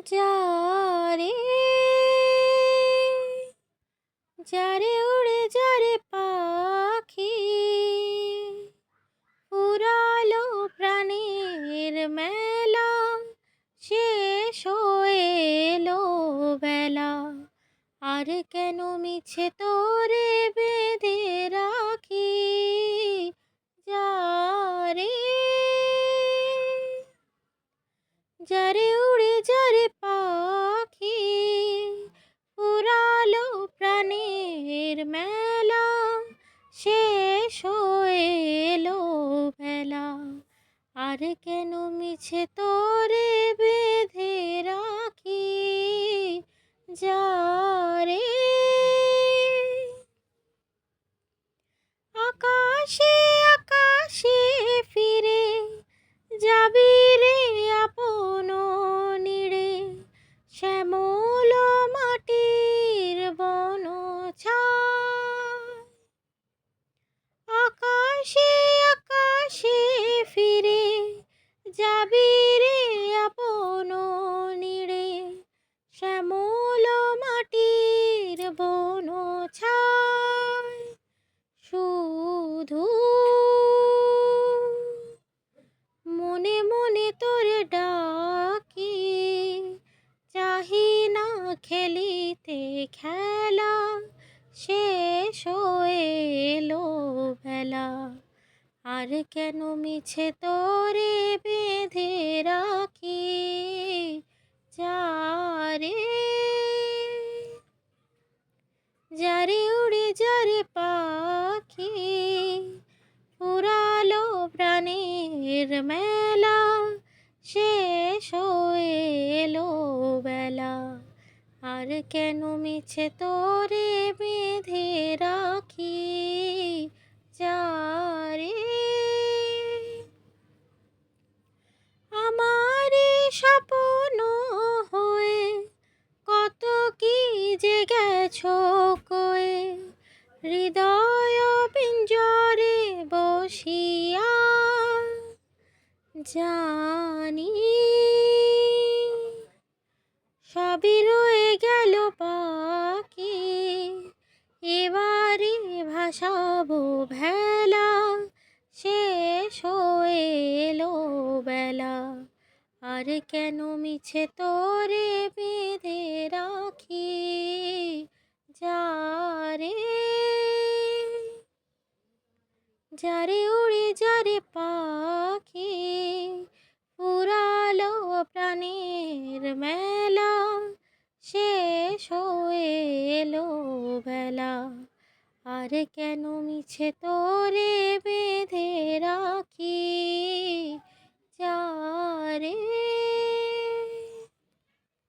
যারে যারে উড়ে যারে পাখি ফুরালো প্রাণের মেলা শেষ হয়ে এলো বেলা আর কেন মিছে তোরে বেঁধে রাখি যারে যারে উড়ে যারে পাখি ফুরালো প্রাণের মেলা শেষ হয়ে এলো বেলা আর কেন মিছে তোরে বেঁধে রাখি যারে আকাশে আকাশে ফিরে যাবি রে আপন নিড়ে শ্যামল মাটির বন আকাশে আকাশে ফিরে যাবি রে আপন নিড়ে শ্যামল মাটির বন শুধু মনে মনে তোরে ডাকি চাহি না খেলিতে খেলা শেষ হয়ে এলো বেলা আর কেন মিছে তোরে বেঁধে রাখি যারে যারে উড়ে যারে পাখি ফুরালো প্রাণের মেলা শেষ হয়ে এলো বেলা আর কেন মিছে তোরে বেঁধে রাখি যারে আমারে স্বপ্ন হয়ে কত কি যে গেছো কয়ে হৃদয় পিঞ্জরে বসিয়া জানি সবই রয়ে গেল বাকি এবারে ভাসাবো ভেলা শেষ হয়ে এলো বেলা আর কেন মিছে তোরে বেঁধে রাখি যারে যারে উড়ে যারে পাখি ফুরালো প্রাণের মেলা শেষ হয়ে এলো বেলা আর কেন মিছে তোরে বেঁধে রাখি